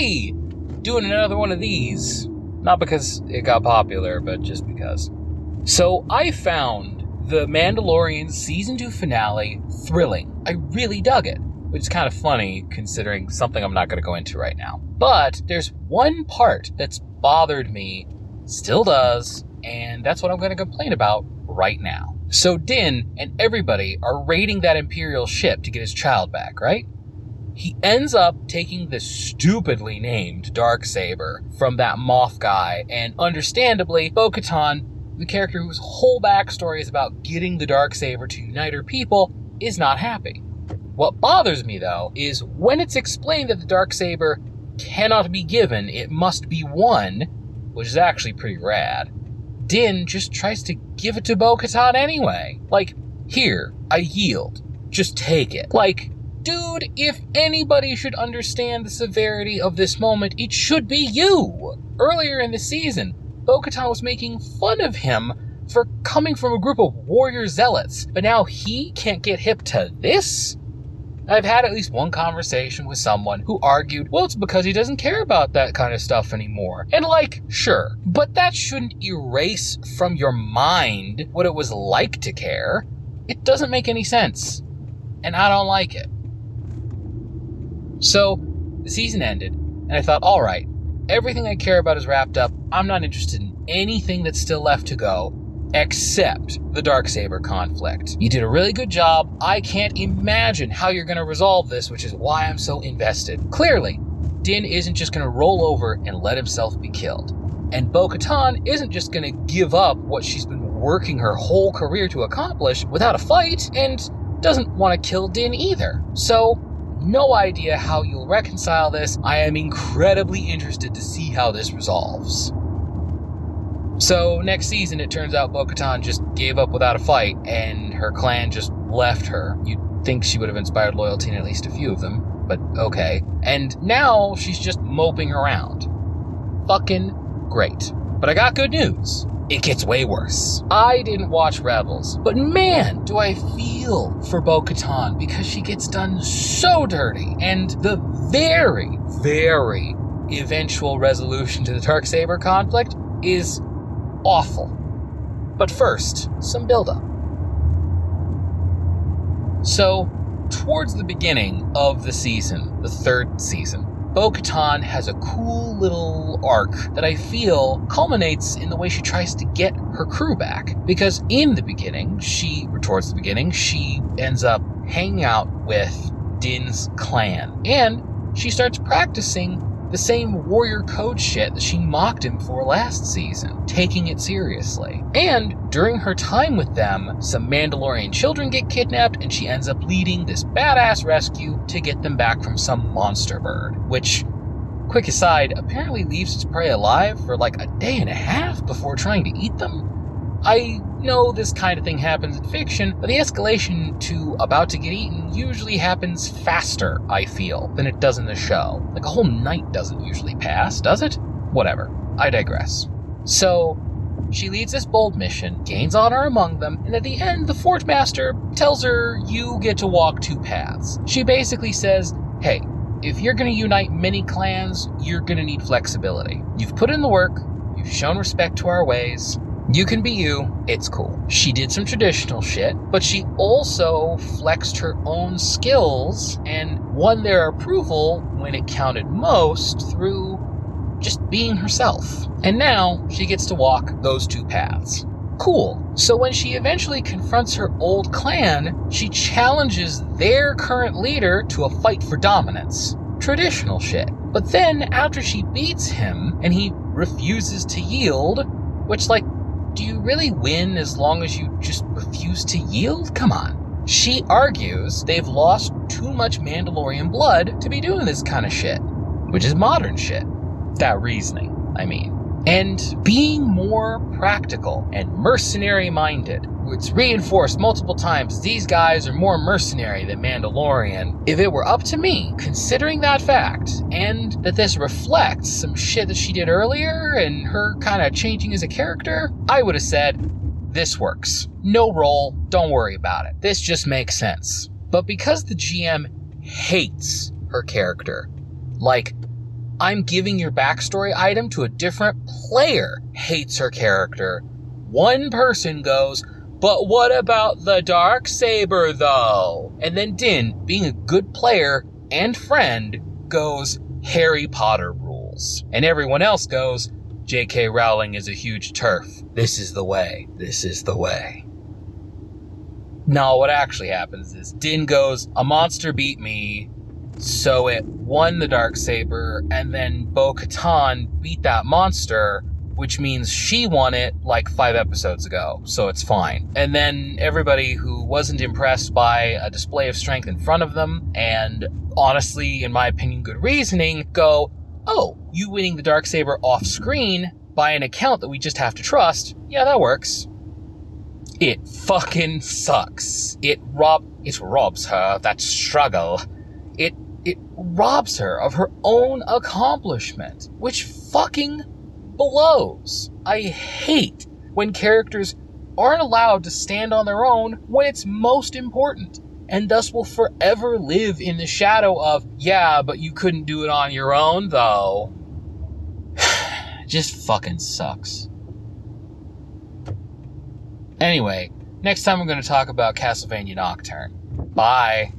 hey, doing another one of these. Not because it got popular, but just because. So I found the Mandalorian Season 2 finale thrilling. I really dug it, which is kind of funny considering something I'm not going to go into right now. But there's one part that's bothered me, still does, and that's what I'm going to complain about right now. So Din and everybody are raiding that Imperial ship to get his child back, right? He ends up taking the stupidly named Darksaber from that Moff guy, and understandably, Bo-Katan, the character whose whole backstory is about getting the Darksaber to unite her people, is not happy. What bothers me, though, is when it's explained that the Darksaber cannot be given, it must be won, which is actually pretty rad. Din just tries to give it to Bo-Katan anyway. Like, here, I yield. Just take it. Like, dude, if anybody should understand the severity of this moment, it should be you. Earlier in the season, Bo-Katan was making fun of him for coming from a group of warrior zealots, but now he can't get hip to this? I've had at least one conversation with someone who argued, well, it's because he doesn't care about that kind of stuff anymore. And like, sure, but that shouldn't erase from your mind what it was like to care. It doesn't make any sense, and I don't like it. So, the season ended, and I thought, alright, everything I care about is wrapped up. I'm not interested in anything that's still left to go, except the Darksaber conflict. You did a really good job. I can't imagine how you're going to resolve this, which is why I'm so invested. Clearly, Din isn't just going to roll over and let himself be killed. And Bo-Katan isn't just going to give up what she's been working her whole career to accomplish without a fight, and doesn't want to kill Din either. So, no idea how you'll reconcile this. I am incredibly interested to see how this resolves. So, next season, it turns out Bo-Katan just gave up without a fight, and her clan just left her. You'd think she would have inspired loyalty in at least a few of them, but okay. And now, she's just moping around. Fucking great. But I got good news. It gets way worse. I didn't watch Rebels, but man, do I feel for Bo-Katan because she gets done so dirty. And the very, very eventual resolution to the Darksaber conflict is awful. But first, some buildup. So, towards the beginning of the season, the third season, Bo-Katan has a cool little arc that I feel culminates in the way she tries to get her crew back. Because in the beginning, towards the beginning, she ends up hanging out with Din's clan. And she starts practicing the same warrior code shit that she mocked him for last season, taking it seriously. And during her time with them, some Mandalorian children get kidnapped, and she ends up leading this badass rescue to get them back from some monster bird, which, quick aside, apparently leaves its prey alive for like a day and a half before trying to eat them. I know this kind of thing happens in fiction, but the escalation to about to get eaten usually happens faster, I feel, than it does in the show. Like a whole night doesn't usually pass, does it? Whatever. I digress. So, she leads this bold mission, gains honor among them, and at the end, the Fort Master tells her, you get to walk two paths. She basically says, hey, if you're going to unite many clans, you're going to need flexibility. You've put in the work, you've shown respect to our ways, you can be you, it's cool. She did some traditional shit, but she also flexed her own skills and won their approval when it counted most through just being herself. And now she gets to walk those two paths. Cool. So when she eventually confronts her old clan, she challenges their current leader to a fight for dominance. Traditional shit. But then after she beats him and he refuses to yield, which do you really win as long as you just refuse to yield? Come on. She argues they've lost too much Mandalorian blood to be doing this kind of shit, which is modern shit. That reasoning, I mean. And being more practical and mercenary-minded. It's reinforced multiple times these guys are more mercenary than Mandalorian. If it were up to me, considering that fact, and that this reflects some shit that she did earlier and her kind of changing as a character, I would have said, this works. No roll, don't worry about it. This just makes sense. But because the GM hates her character, I'm giving your backstory item to a different player, hates her character. One person goes, but what about the Darksaber though? And then Din, being a good player and friend, goes, Harry Potter rules. And everyone else goes, J.K. Rowling is a huge turf. This is the way. This is the way. No, what actually happens is Din goes, a monster beat me, so it won the Darksaber, and then Bo-Katan beat that monster, which means she won it like 5 episodes ago, so it's fine. And then everybody who wasn't impressed by a display of strength in front of them, and honestly, in my opinion, good reasoning, go, oh, you winning the Darksaber off screen by an account that we just have to trust, yeah, that works. It fucking sucks. It robs her, that struggle. It robs her of her own accomplishment, which fucking blows. I hate when characters aren't allowed to stand on their own when it's most important, and thus will forever live in the shadow of, yeah, but you couldn't do it on your own, though. Just fucking sucks. Anyway, next time I'm going to talk about Castlevania Nocturne. Bye.